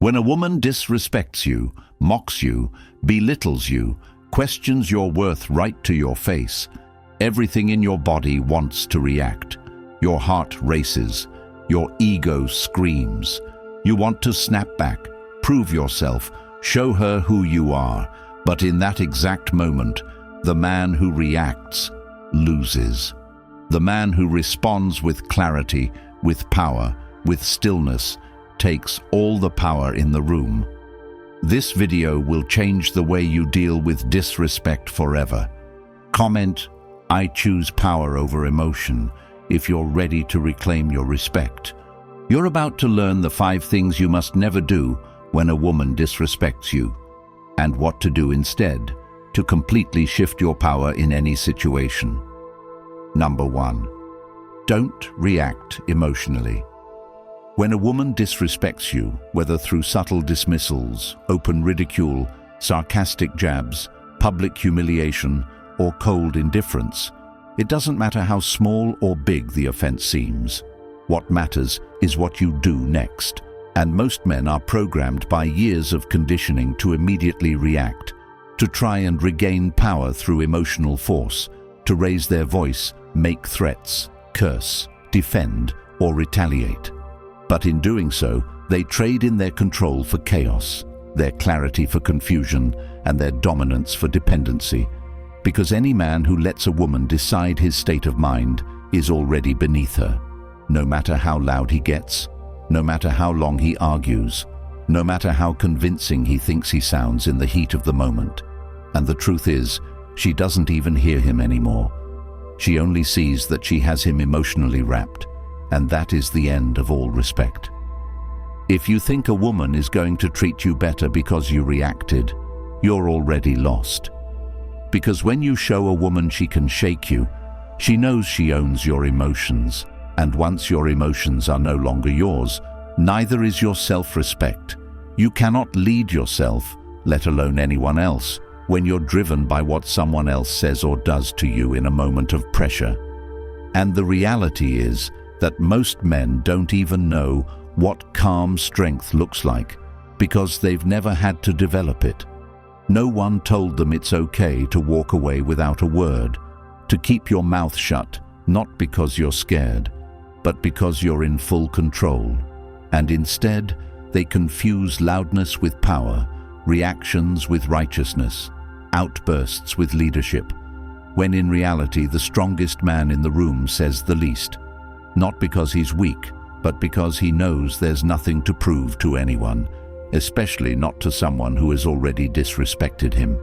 When a woman disrespects you, mocks you, belittles you, questions your worth right to your face, everything in your body wants to react. Your heart races. Your ego screams. You want to snap back, prove yourself, show her who you are. But in that exact moment, the man who reacts loses. The man who responds with clarity, with power, with stillness, takes all the power in the room. This video will change the way you deal with disrespect forever. Comment, "I choose power over emotion," if you're ready to reclaim your respect. You're about to learn the 5 things you must never do when a woman disrespects you, and what to do instead to completely shift your power in any situation. Number 1. Don't react emotionally. When a woman disrespects you, whether through subtle dismissals, open ridicule, sarcastic jabs, public humiliation, or cold indifference, it doesn't matter how small or big the offense seems. What matters is what you do next. And most men are programmed by years of conditioning to immediately react, to try and regain power through emotional force, to raise their voice, make threats, curse, defend, or retaliate. But in doing so, they trade in their control for chaos, their clarity for confusion, and their dominance for dependency. Because any man who lets a woman decide his state of mind is already beneath her. No matter how loud he gets, no matter how long he argues, no matter how convincing he thinks he sounds in the heat of the moment. And the truth is, she doesn't even hear him anymore. She only sees that she has him emotionally wrapped, and that is the end of all respect. If you think a woman is going to treat you better because you reacted, you're already lost. Because when you show a woman she can shake you, she knows she owns your emotions. And once your emotions are no longer yours, neither is your self-respect. You cannot lead yourself, let alone anyone else, when you're driven by what someone else says or does to you in a moment of pressure. And the reality is that most men don't even know what calm strength looks like, because they've never had to develop it. No one told them it's okay to walk away without a word, to keep your mouth shut, not because you're scared, but because you're in full control. And instead, they confuse loudness with power, reactions with righteousness, outbursts with leadership, when in reality the strongest man in the room says the least, not because he's weak, but because he knows there's nothing to prove to anyone, especially not to someone who has already disrespected him.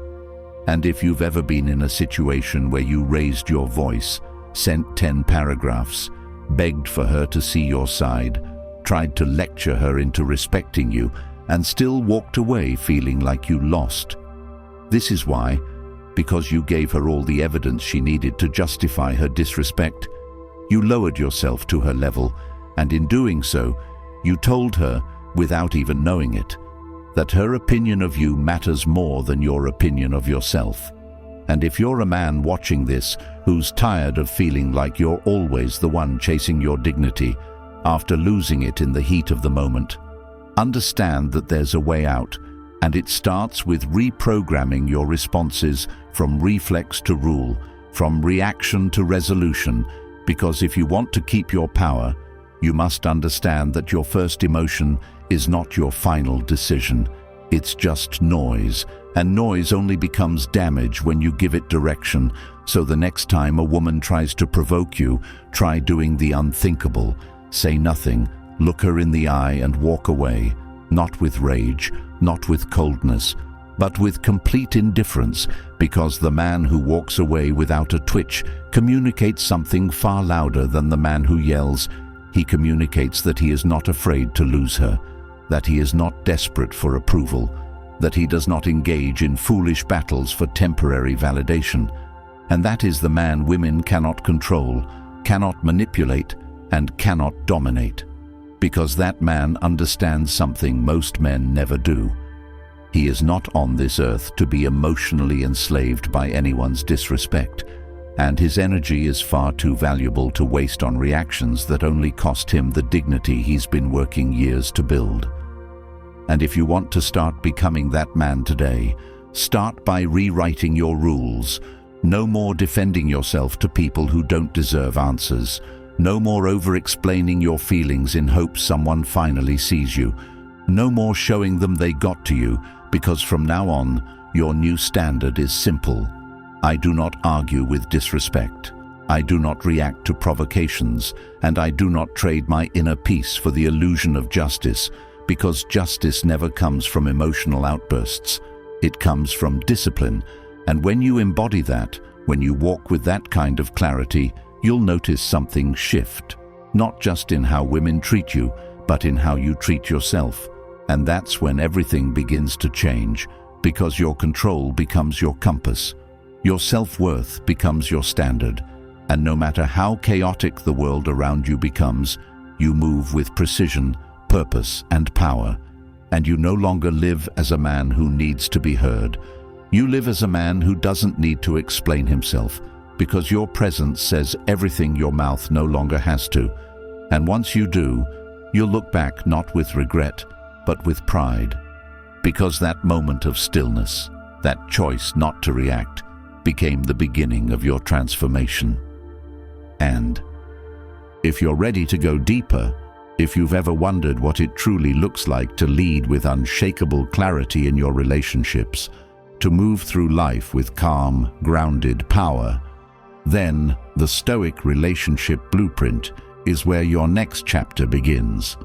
And if you've ever been in a situation where you raised your voice, sent 10 paragraphs, begged for her to see your side, tried to lecture her into respecting you, and still walked away feeling like you lost. This is why, because you gave her all the evidence she needed to justify her disrespect, you lowered yourself to her level, and in doing so, you told her, without even knowing it, that her opinion of you matters more than your opinion of yourself. And if you're a man watching this who's tired of feeling like you're always the one chasing your dignity after losing it in the heat of the moment, understand that there's a way out, and it starts with reprogramming your responses from reflex to rule, from reaction to resolution, because if you want to keep your power, you must understand that your first emotion is not your final decision. It's just noise, and noise only becomes damage when you give it direction. So the next time a woman tries to provoke you, try doing the unthinkable. Say nothing, look her in the eye and walk away, not with rage, not with coldness, but with complete indifference, because the man who walks away without a twitch communicates something far louder than the man who yells. He communicates that he is not afraid to lose her, that he is not desperate for approval, that he does not engage in foolish battles for temporary validation. And that is the man women cannot control, cannot manipulate, and cannot dominate. Because that man understands something most men never do. He is not on this earth to be emotionally enslaved by anyone's disrespect, and his energy is far too valuable to waste on reactions that only cost him the dignity he's been working years to build. And if you want to start becoming that man today, start by rewriting your rules. No more defending yourself to people who don't deserve answers. No more over-explaining your feelings in hopes someone finally sees you. No more showing them they got to you, because from now on, your new standard is simple. I do not argue with disrespect. I do not react to provocations, and I do not trade my inner peace for the illusion of justice, because justice never comes from emotional outbursts. It comes from discipline, and when you embody that, when you walk with that kind of clarity, you'll notice something shift, not just in how women treat you, but in how you treat yourself. And that's when everything begins to change, because your control becomes your compass. Your self-worth becomes your standard, and no matter how chaotic the world around you becomes, you move with precision, purpose, and power. And you no longer live as a man who needs to be heard. You live as a man who doesn't need to explain himself, because your presence says everything your mouth no longer has to. And once you do, you'll look back not with regret, but with pride. Because that moment of stillness, that choice not to react, became the beginning of your transformation. And if you're ready to go deeper, if you've ever wondered what it truly looks like to lead with unshakable clarity in your relationships, to move through life with calm, grounded power, then the Stoic Relationship Blueprint is where your next chapter begins.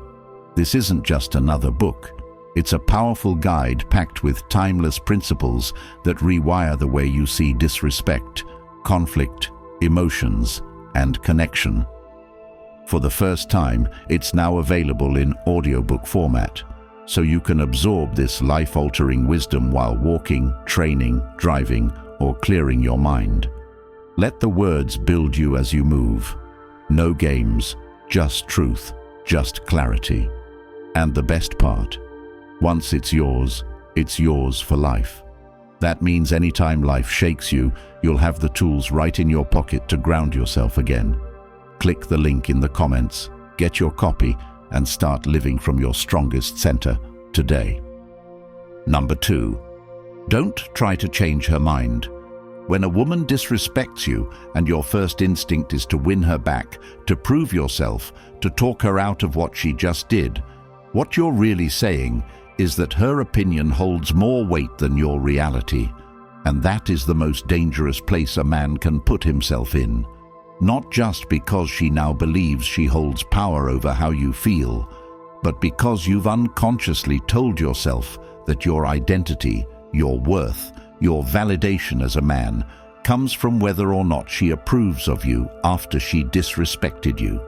This isn't just another book. It's a powerful guide packed with timeless principles that rewire the way you see disrespect, conflict, emotions, and connection. For the first time, it's now available in audiobook format, so you can absorb this life-altering wisdom while walking, training, driving, or clearing your mind. Let the words build you as you move. No games, just truth, just clarity. And the best part, once it's yours for life. That means anytime life shakes you, you'll have the tools right in your pocket to ground yourself again. Click the link in the comments, get your copy, and start living from your strongest center today. Number 2, don't try to change her mind. When a woman disrespects you and your first instinct is to win her back, to prove yourself, to talk her out of what she just did, what you're really saying is that her opinion holds more weight than your reality. And that is the most dangerous place a man can put himself in. Not just because she now believes she holds power over how you feel, but because you've unconsciously told yourself that your identity, your worth, your validation as a man comes from whether or not she approves of you after she disrespected you.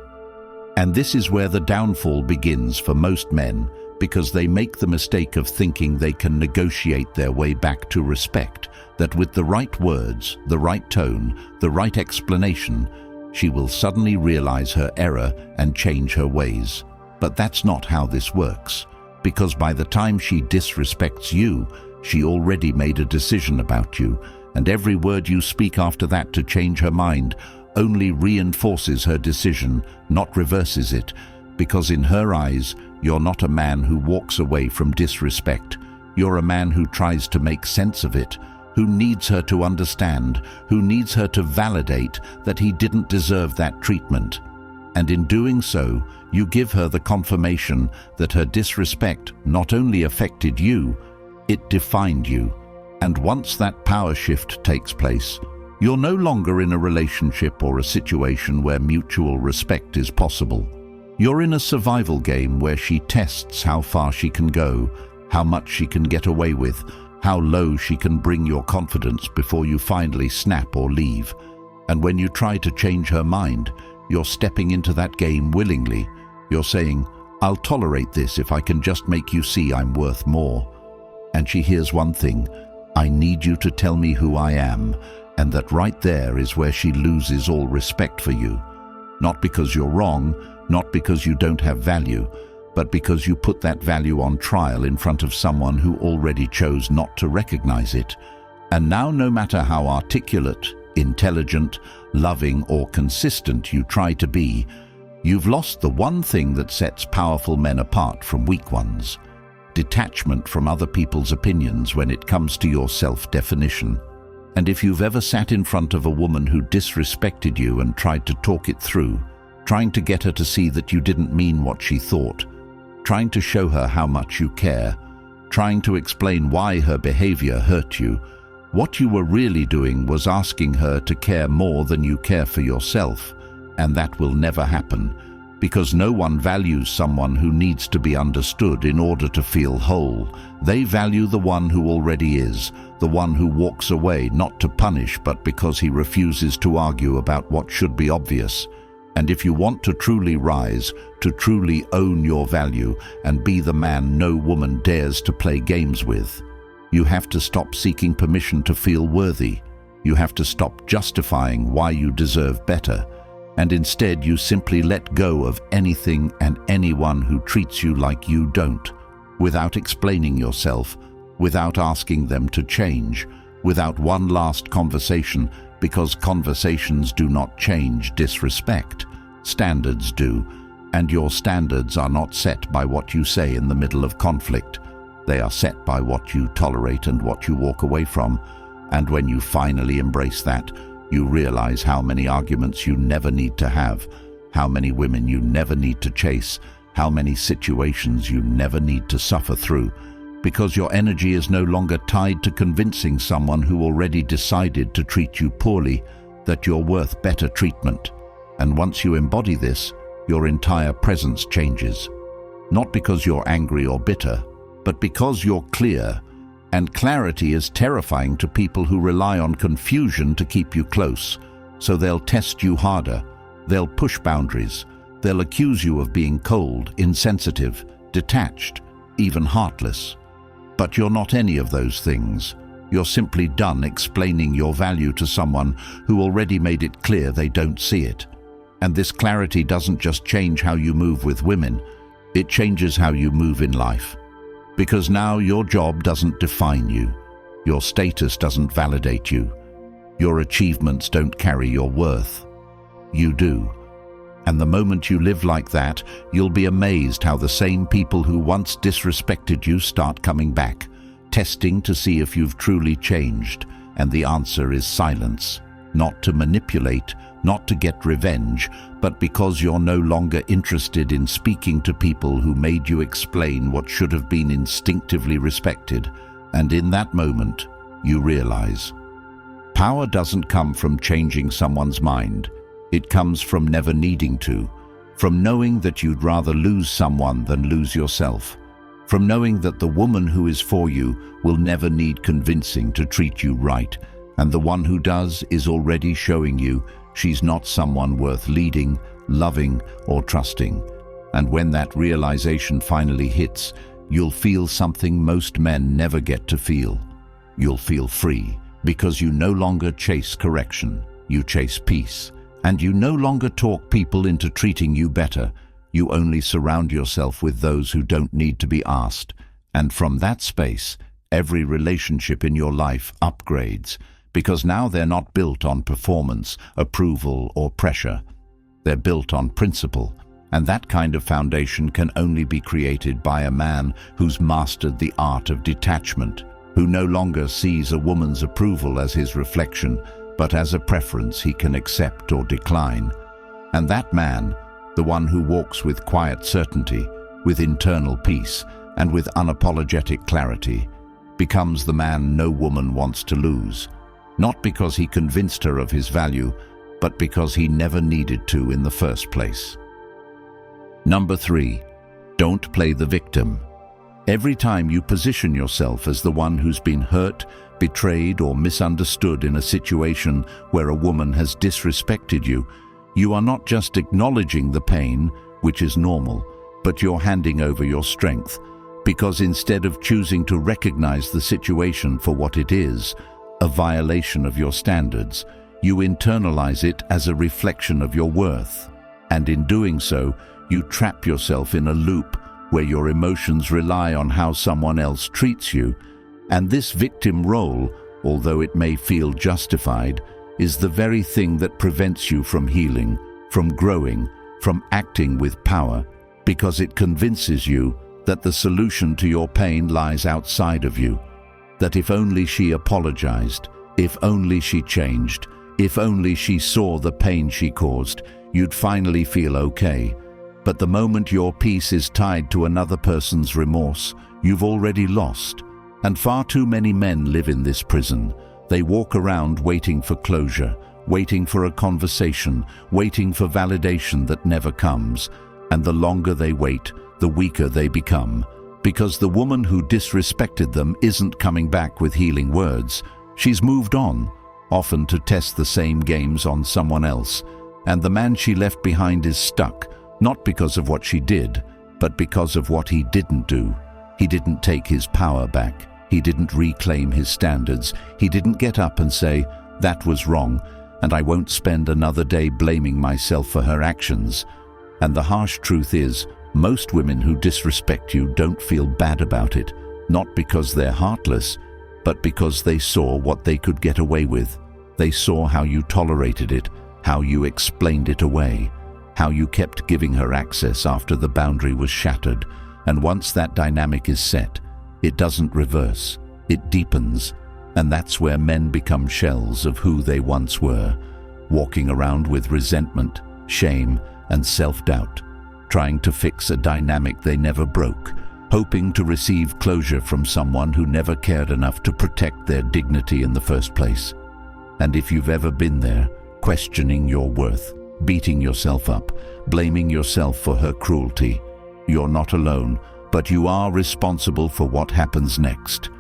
And this is where the downfall begins for most men, because they make the mistake of thinking they can negotiate their way back to respect, that with the right words, the right tone, the right explanation, she will suddenly realize her error and change her ways. But that's not how this works, because by the time she disrespects you, she already made a decision about you, and every word you speak after that to change her mind only reinforces her decision, not reverses it, because in her eyes, you're not a man who walks away from disrespect. You're a man who tries to make sense of it, who needs her to understand, who needs her to validate that he didn't deserve that treatment. And in doing so, you give her the confirmation that her disrespect not only affected you, it defined you. And once that power shift takes place, you're no longer in a relationship or a situation where mutual respect is possible. You're in a survival game where she tests how far she can go, how much she can get away with, how low she can bring your confidence before you finally snap or leave. And when you try to change her mind, you're stepping into that game willingly. You're saying, "I'll tolerate this if I can just make you see I'm worth more." And she hears one thing, "I need you to tell me who I am," and that right there is where she loses all respect for you. Not because you're wrong, not because you don't have value, but because you put that value on trial in front of someone who already chose not to recognize it. And now, no matter how articulate, intelligent, loving, or consistent you try to be, you've lost the one thing that sets powerful men apart from weak ones: detachment from other people's opinions when it comes to your self-definition. And if you've ever sat in front of a woman who disrespected you and tried to talk it through, trying to get her to see that you didn't mean what she thought, trying to show her how much you care, trying to explain why her behavior hurt you, what you were really doing was asking her to care more than you care for yourself, and that will never happen, because no one values someone who needs to be understood in order to feel whole. They value the one who already is, the one who walks away not to punish but because he refuses to argue about what should be obvious. And if you want to truly rise, to truly own your value and be the man no woman dares to play games with, you have to stop seeking permission to feel worthy. You have to stop justifying why you deserve better. And instead you simply let go of anything and anyone who treats you like you don't, without explaining yourself, without asking them to change, without one last conversation, because conversations do not change disrespect. Standards do, and your standards are not set by what you say in the middle of conflict. They are set by what you tolerate and what you walk away from. And when you finally embrace that, you realize how many arguments you never need to have, how many women you never need to chase, how many situations you never need to suffer through, because your energy is no longer tied to convincing someone who already decided to treat you poorly that you're worth better treatment. And once you embody this, your entire presence changes. Not because you're angry or bitter, but because you're clear. And clarity is terrifying to people who rely on confusion to keep you close. So they'll test you harder, they'll push boundaries, they'll accuse you of being cold, insensitive, detached, even heartless. But you're not any of those things. You're simply done explaining your value to someone who already made it clear they don't see it. And this clarity doesn't just change how you move with women, it changes how you move in life. Because now your job doesn't define you, your status doesn't validate you, your achievements don't carry your worth. You do. And the moment you live like that, you'll be amazed how the same people who once disrespected you start coming back, testing to see if you've truly changed. And the answer is silence. Not to manipulate, not to get revenge, but because you're no longer interested in speaking to people who made you explain what should have been instinctively respected. And in that moment, you realize, power doesn't come from changing someone's mind. It comes from never needing to, from knowing that you'd rather lose someone than lose yourself, from knowing that the woman who is for you will never need convincing to treat you right, and the one who does is already showing you she's not someone worth leading, loving, or trusting. And when that realization finally hits, you'll feel something most men never get to feel. You'll feel free, because you no longer chase correction, you chase peace. And you no longer talk people into treating you better, you only surround yourself with those who don't need to be asked. And from that space, every relationship in your life upgrades, because now they're not built on performance, approval, or pressure. They're built on principle, and that kind of foundation can only be created by a man who's mastered the art of detachment, who no longer sees a woman's approval as his reflection, but as a preference he can accept or decline. And that man, the one who walks with quiet certainty, with internal peace, and with unapologetic clarity, becomes the man no woman wants to lose. Not because he convinced her of his value, but because he never needed to in the first place. Number 3, don't play the victim. Every time you position yourself as the one who's been hurt, betrayed, or misunderstood in a situation where a woman has disrespected you, you are not just acknowledging the pain, which is normal, but you're handing over your strength, because instead of choosing to recognize the situation for what it is, a violation of your standards, you internalize it as a reflection of your worth. And in doing so, you trap yourself in a loop where your emotions rely on how someone else treats you. And this victim role, although it may feel justified, is the very thing that prevents you from healing, from growing, from acting with power, because it convinces you that the solution to your pain lies outside of you, that if only she apologized, if only she changed, if only she saw the pain she caused, you'd finally feel okay. But the moment your peace is tied to another person's remorse, you've already lost. And far too many men live in this prison. They walk around waiting for closure, waiting for a conversation, waiting for validation that never comes. And the longer they wait, the weaker they become. Because the woman who disrespected them isn't coming back with healing words. She's moved on, often to test the same games on someone else. And the man she left behind is stuck, not because of what she did, but because of what he didn't do. He didn't take his power back. He didn't reclaim his standards. He didn't get up and say, "That was wrong, and I won't spend another day blaming myself for her actions." And the harsh truth is, most women who disrespect you don't feel bad about it, not because they're heartless, but because they saw what they could get away with. They saw how you tolerated it, how you explained it away, how you kept giving her access after the boundary was shattered. And once that dynamic is set, it doesn't reverse, it deepens. And that's where men become shells of who they once were, walking around with resentment, shame, and self-doubt, trying to fix a dynamic they never broke, hoping to receive closure from someone who never cared enough to protect their dignity in the first place. And if you've ever been there, questioning your worth, beating yourself up, blaming yourself for her cruelty, you're not alone, but you are responsible for what happens next.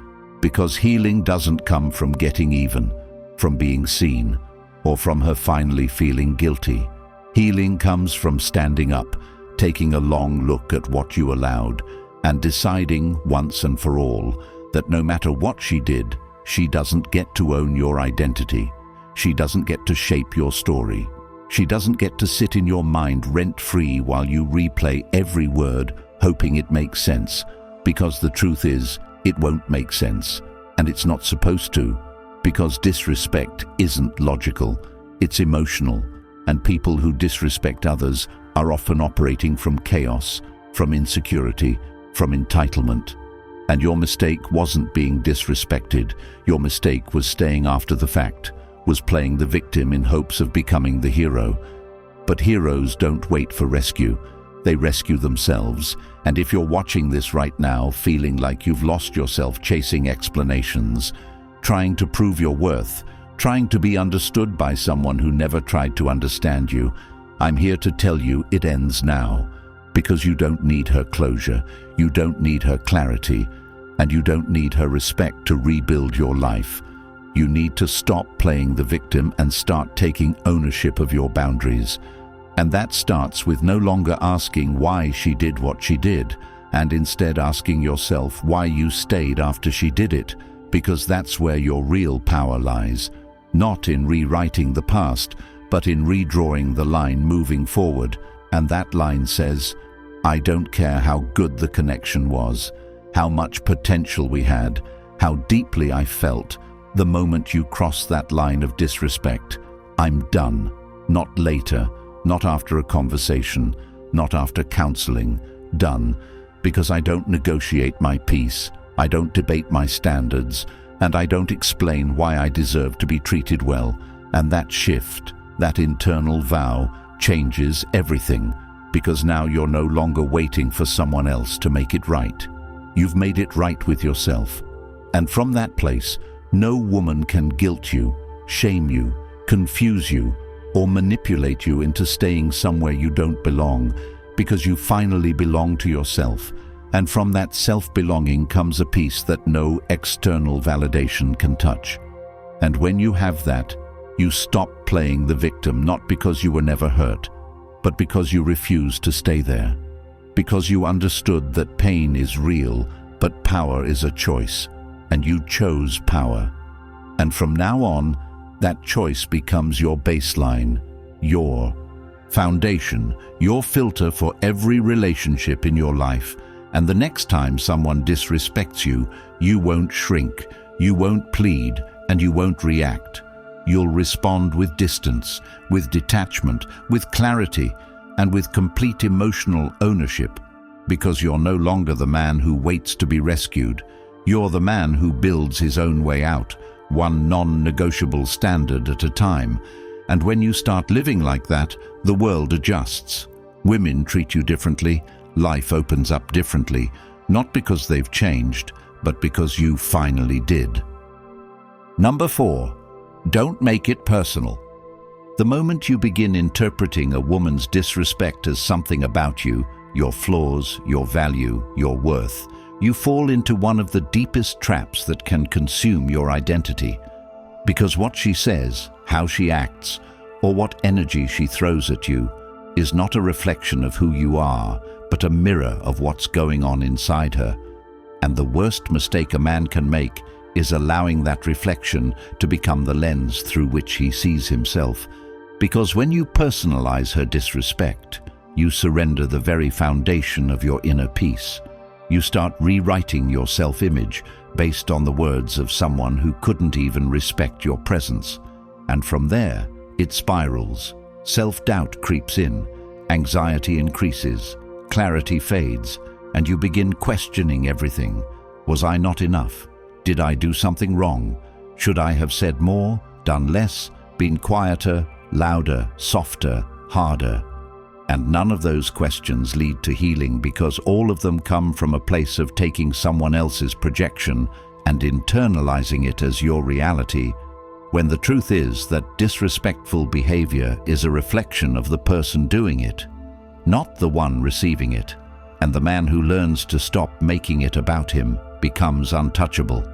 Because healing doesn't come from getting even, from being seen, or from her finally feeling guilty. Healing comes from standing up, taking a long look at what you allowed, and deciding once and for all that no matter what she did, she doesn't get to own your identity. She doesn't get to shape your story. She doesn't get to sit in your mind rent-free while you replay every word, hoping it makes sense. Because the truth is, it won't make sense. And it's not supposed to. Because disrespect isn't logical, it's emotional. And people who disrespect others are often operating from chaos, from insecurity, from entitlement. And your mistake wasn't being disrespected. Your mistake was staying after the fact, was playing the victim in hopes of becoming the hero. But heroes don't wait for rescue. They rescue themselves. And if you're watching this right now, feeling like you've lost yourself chasing explanations, trying to prove your worth, trying to be understood by someone who never tried to understand you, I'm here to tell you it ends now. Because you don't need her closure, you don't need her clarity, and you don't need her respect to rebuild your life. You need to stop playing the victim and start taking ownership of your boundaries. And that starts with no longer asking why she did what she did, and instead asking yourself why you stayed after she did it, because that's where your real power lies. Not in rewriting the past, but in redrawing the line moving forward. And that line says, I don't care how good the connection was, how much potential we had, how deeply I felt. The moment you cross that line of disrespect, I'm done. Not later, not after a conversation, not after counseling. Done, because I don't negotiate my peace, I don't debate my standards, and I don't explain why I deserve to be treated well. And that shift, that internal vow, changes everything, because now you're no longer waiting for someone else to make it right. You've made it right with yourself. And from that place, no woman can guilt you, shame you, confuse you, or manipulate you into staying somewhere you don't belong, because you finally belong to yourself. And from that self-belonging comes a peace that no external validation can touch. And when you have that, you stop playing the victim, not because you were never hurt, but because you refuse to stay there. Because you understood that pain is real, but power is a choice, and you chose power. And from now on, that choice becomes your baseline, your foundation, your filter for every relationship in your life. And the next time someone disrespects you, you won't shrink, you won't plead, and you won't react. You'll respond with distance, with detachment, with clarity, and with complete emotional ownership. because you're no longer the man who waits to be rescued. You're the man who builds his own way out, one non-negotiable standard at a time. And when you start living like that, the world adjusts. Women treat you differently, life opens up differently, not because they've changed, but because you finally did. Number 4, don't make it personal. The moment you begin interpreting a woman's disrespect as something about you, your flaws, your value, your worth, you fall into one of the deepest traps that can consume your identity. Because what she says, how she acts, or what energy she throws at you is not a reflection of who you are, but a mirror of what's going on inside her. And the worst mistake a man can make is allowing that reflection to become the lens through which he sees himself. Because when you personalize her disrespect, you surrender the very foundation of your inner peace. You start rewriting your self-image based on the words of someone who couldn't even respect your presence. And from there, it spirals. Self-doubt creeps in, anxiety increases, clarity fades, and you begin questioning everything. Was I not enough? Did I do something wrong? Should I have said more, done less, been quieter, louder, softer, harder? And none of those questions lead to healing, because all of them come from a place of taking someone else's projection and internalizing it as your reality, when the truth is that disrespectful behavior is a reflection of the person doing it, not the one receiving it. And the man who learns to stop making it about him becomes untouchable.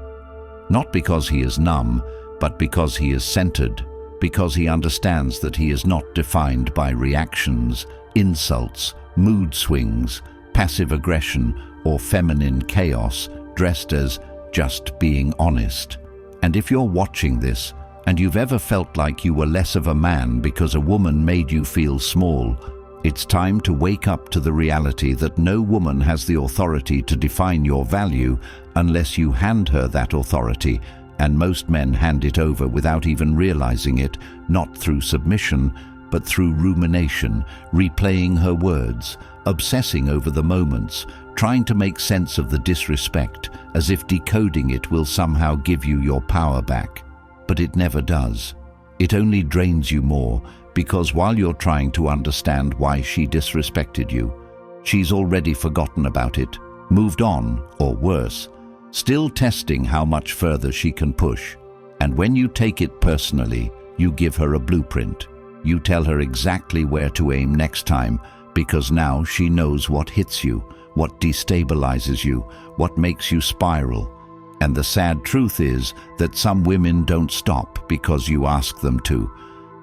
Not because he is numb, but because he is centered, because he understands that he is not defined by reactions, insults, mood swings, passive aggression, or feminine chaos dressed as just being honest. And if you're watching this, and you've ever felt like you were less of a man because a woman made you feel small, it's time to wake up to the reality that no woman has the authority to define your value unless you hand her that authority, and most men hand it over without even realizing it, not through submission, but through rumination, replaying her words, obsessing over the moments, trying to make sense of the disrespect, as if decoding it will somehow give you your power back. But it never does. It only drains you more, because while you're trying to understand why she disrespected you, she's already forgotten about it, moved on, or worse, still testing how much further she can push. And when you take it personally, you give her a blueprint. You tell her exactly where to aim next time, because now she knows what hits you, what destabilizes you, what makes you spiral. And the sad truth is that some women don't stop because you ask them to.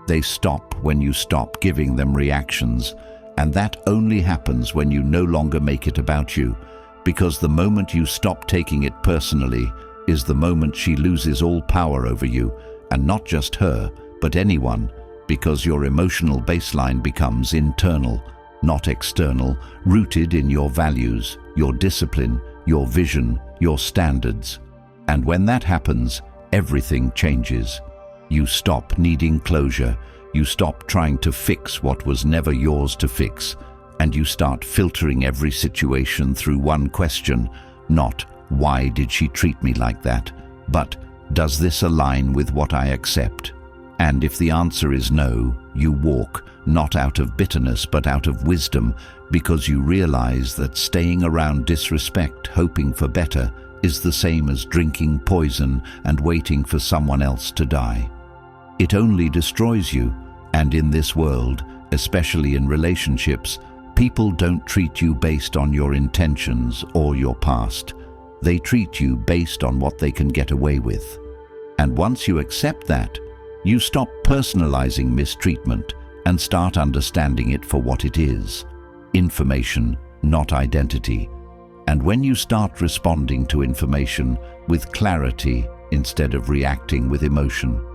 They stop when you stop giving them reactions, and that only happens when you no longer make it about you, because the moment you stop taking it personally is the moment she loses all power over you, and not just her, but anyone, because your emotional baseline becomes internal, not external, rooted in your values, your discipline, your vision, your standards. And when that happens, everything changes. You stop needing closure, you stop trying to fix what was never yours to fix, and you start filtering every situation through one question, not why did she treat me like that, but does this align with what I accept? And if the answer is no, you walk, not out of bitterness but out of wisdom, because you realize that staying around disrespect, hoping for better, is the same as drinking poison and waiting for someone else to die. It only destroys you, and in this world, especially in relationships, people don't treat you based on your intentions or your past. They treat you based on what they can get away with. And once you accept that, you stop personalizing mistreatment and start understanding it for what it is: information, not identity. And when you start responding to information with clarity instead of reacting with emotion,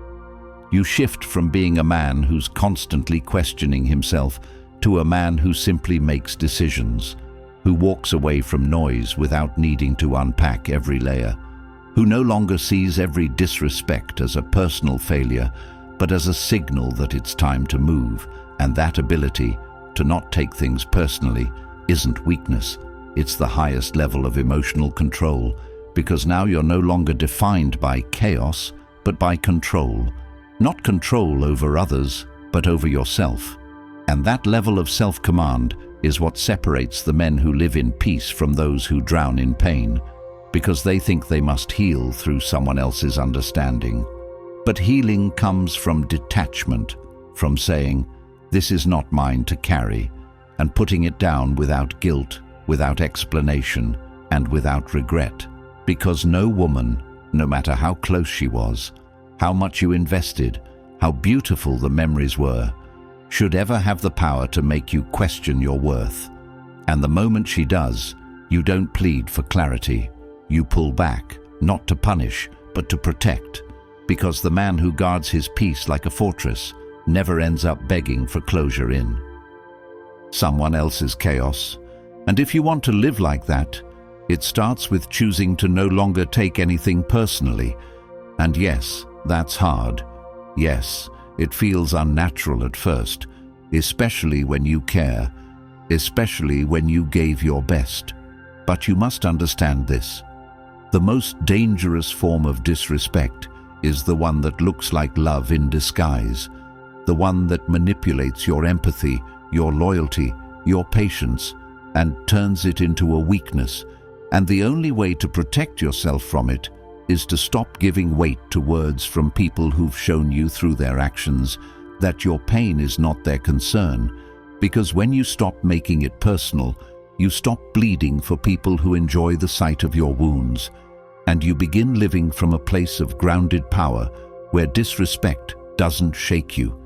you shift from being a man who's constantly questioning himself to a man who simply makes decisions, who walks away from noise without needing to unpack every layer, who no longer sees every disrespect as a personal failure, but as a signal that it's time to move. And that ability to not take things personally isn't weakness, It's the highest level of emotional control, because now you're no longer defined by chaos, but by control. Not control over others, but over yourself. And that level of self-command is what separates the men who live in peace from those who drown in pain, because they think they must heal through someone else's understanding. But healing comes from detachment, from saying, "This is not mine to carry," and putting it down without guilt, without explanation, and without regret. Because no woman, no matter how close she was, how much you invested, how beautiful the memories were, should ever have the power to make you question your worth. And the moment she does, you don't plead for clarity. You pull back, not to punish, but to protect. Because the man who guards his peace like a fortress never ends up begging for closure in someone else's chaos. And if you want to live like that, it starts with choosing to no longer take anything personally. And yes, that's hard. Yes, it feels unnatural at first, especially when you care, especially when you gave your best. But you must understand this. The most dangerous form of disrespect is the one that looks like love in disguise, the one that manipulates your empathy, your loyalty, your patience, and turns it into a weakness. And the only way to protect yourself from it is to stop giving weight to words from people who've shown you through their actions that your pain is not their concern. Because when you stop making it personal, you stop bleeding for people who enjoy the sight of your wounds, and you begin living from a place of grounded power where disrespect doesn't shake you.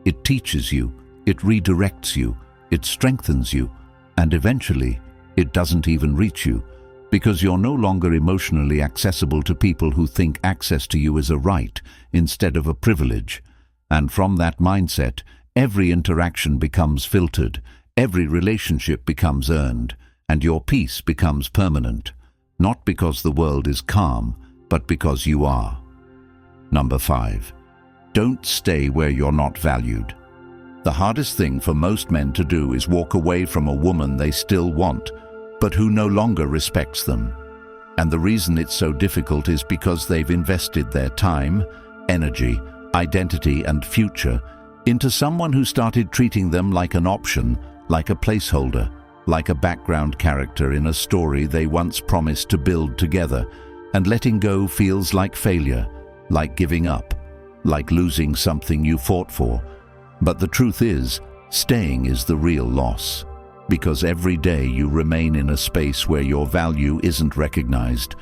It teaches you, it redirects you, it strengthens you, and eventually it doesn't even reach you, because you're no longer emotionally accessible to people who think access to you is a right instead of a privilege. And from that mindset, every interaction becomes filtered, every relationship becomes earned, and your peace becomes permanent. Not because the world is calm, but because you are. Number 5. Don't stay where you're not valued. The hardest thing for most men to do is walk away from a woman they still want, but who no longer respects them. And the reason it's so difficult is because they've invested their time, energy, identity, and future into someone who started treating them like an option, like a placeholder, like a background character in a story they once promised to build together. And letting go feels like failure, like giving up, like losing something you fought for. But the truth is, staying is the real loss. Because every day you remain in a space where your value isn't recognized,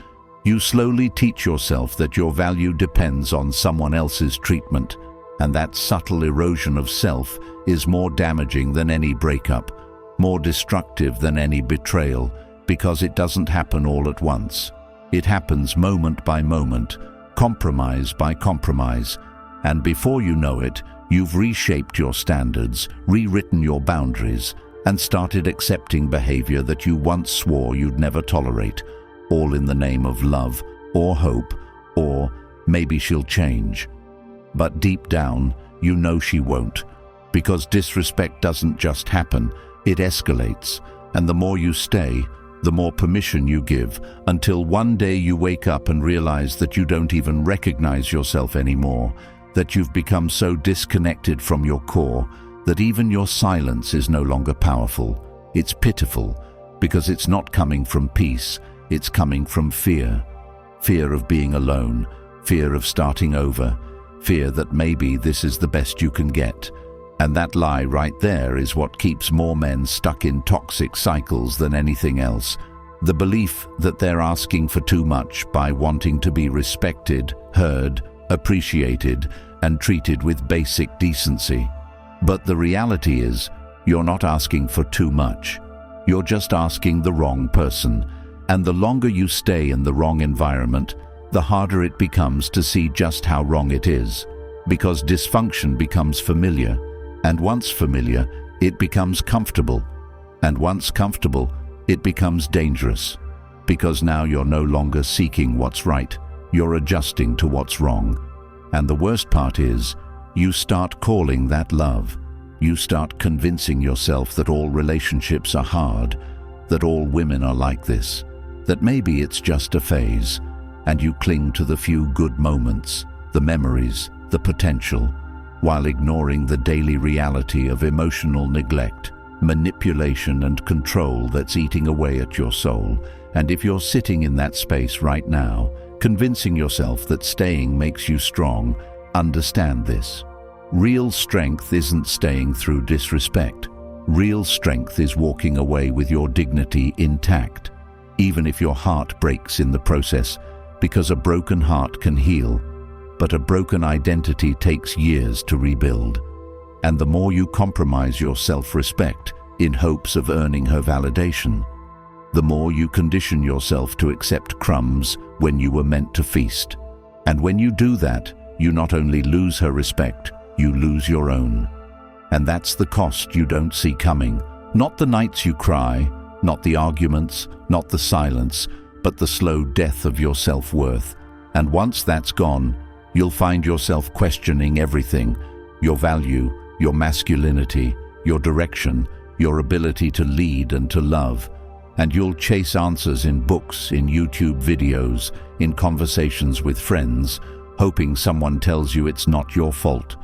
you slowly teach yourself that your value depends on someone else's treatment. And that subtle erosion of self is more damaging than any breakup, more destructive than any betrayal, because it doesn't happen all at once. It happens moment by moment, compromise by compromise, and before you know it, you've reshaped your standards, rewritten your boundaries, and started accepting behavior that you once swore you'd never tolerate, all in the name of love, or hope, or maybe she'll change. But deep down, you know she won't, because disrespect doesn't just happen, it escalates, and the more you stay, the more permission you give, until one day you wake up and realize that you don't even recognize yourself anymore, that you've become so disconnected from your core that even your silence is no longer powerful. It's pitiful, because it's not coming from peace, it's coming from fear. Fear of being alone, fear of starting over, fear that maybe this is the best you can get. And that lie right there is what keeps more men stuck in toxic cycles than anything else. The belief that they're asking for too much by wanting to be respected, heard, appreciated, and treated with basic decency. But the reality is, you're not asking for too much. You're just asking the wrong person. And the longer you stay in the wrong environment, the harder it becomes to see just how wrong it is. Because dysfunction becomes familiar. And once familiar, it becomes comfortable. And once comfortable, it becomes dangerous. Because now you're no longer seeking what's right. You're adjusting to what's wrong. And the worst part is, you start calling that love. You start convincing yourself that all relationships are hard, that all women are like this, that maybe it's just a phase, and you cling to the few good moments, the memories, the potential, while ignoring the daily reality of emotional neglect, manipulation and control that's eating away at your soul. And if you're sitting in that space right now, convincing yourself that staying makes you strong, understand this. Real strength isn't staying through disrespect. Real strength is walking away with your dignity intact, even if your heart breaks in the process, because a broken heart can heal, but a broken identity takes years to rebuild. And the more you compromise your self-respect in hopes of earning her validation, the more you condition yourself to accept crumbs when you were meant to feast. And when you do that, you not only lose her respect, you lose your own. And that's the cost you don't see coming. Not the nights you cry, not the arguments, not the silence, but the slow death of your self-worth. And once that's gone, you'll find yourself questioning everything: your value, your masculinity, your direction, your ability to lead and to love. And you'll chase answers in books, in YouTube videos, in conversations with friends, hoping someone tells you it's not your fault.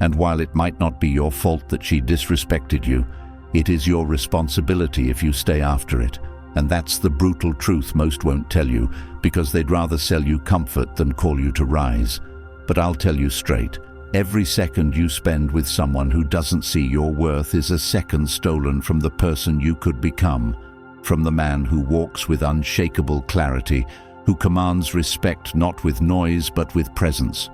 And while it might not be your fault that she disrespected you, it is your responsibility if you stay after it. And that's the brutal truth most won't tell you, because they'd rather sell you comfort than call you to rise. But I'll tell you straight, every second you spend with someone who doesn't see your worth is a second stolen from the person you could become, from the man who walks with unshakable clarity, who commands respect not with noise but with presence,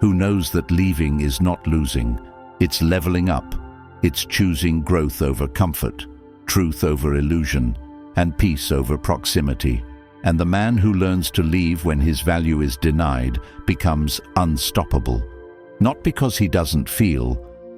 who knows that leaving is not losing, it's leveling up, it's choosing growth over comfort, truth over illusion, and peace over proximity. And the man who learns to leave when his value is denied becomes unstoppable, not because he doesn't feel,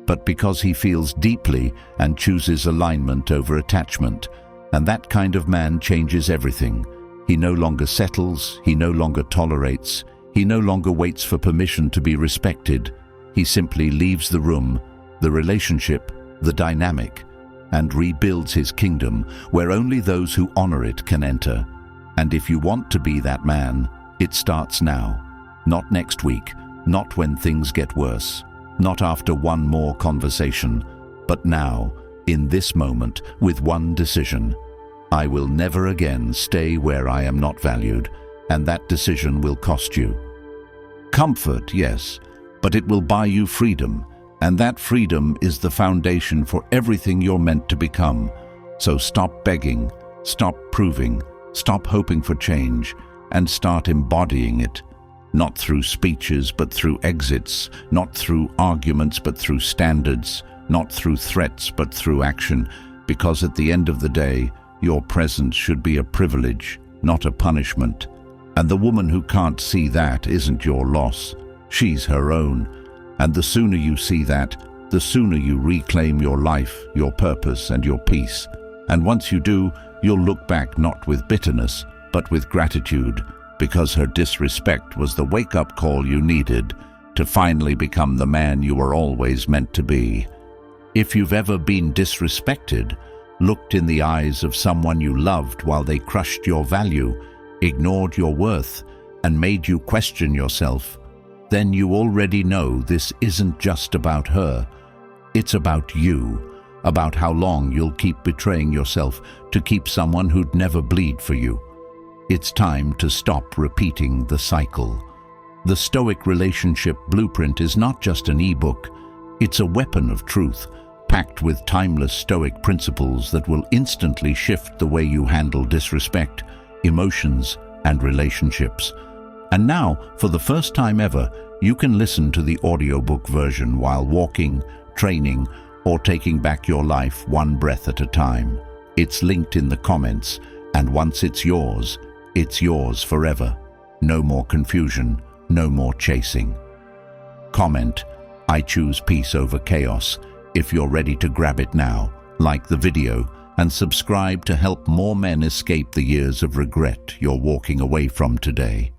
but because he feels deeply and chooses alignment over attachment. And that kind of man changes everything. He no longer settles, he no longer tolerates, he no longer waits for permission to be respected. He simply leaves the room, the relationship, the dynamic, and rebuilds his kingdom where only those who honor it can enter. And if you want to be that man, it starts now. Not next week, not when things get worse, not after one more conversation, but now, in this moment, with one decision. I will never again stay where I am not valued, and that decision will cost you. Comfort, yes, but it will buy you freedom, and that freedom is the foundation for everything you're meant to become. So stop begging, stop proving, stop hoping for change, and start embodying it. Not through speeches, but through exits, not through arguments, but through standards, not through threats, but through action, because at the end of the day, your presence should be a privilege, not a punishment. And the woman who can't see that isn't your loss. She's her own. And the sooner you see that, the sooner you reclaim your life, your purpose, and your peace. And once you do, you'll look back not with bitterness, but with gratitude, because her disrespect was the wake-up call you needed to finally become the man you were always meant to be. If you've ever been disrespected, looked in the eyes of someone you loved while they crushed your value, ignored your worth, and made you question yourself, then you already know this isn't just about her. It's about you, about how long you'll keep betraying yourself to keep someone who'd never bleed for you. It's time to stop repeating the cycle. The Stoic Relationship Blueprint is not just an ebook, it's a weapon of truth, packed with timeless Stoic principles that will instantly shift the way you handle disrespect, emotions, and relationships. And now, for the first time ever, you can listen to the audiobook version while walking, training, or taking back your life one breath at a time. It's linked in the comments, and once it's yours forever. No more confusion, no more chasing. Comment, "I choose peace over chaos," if you're ready to grab it now. Like the video, and subscribe to help more men escape the years of regret you're walking away from today.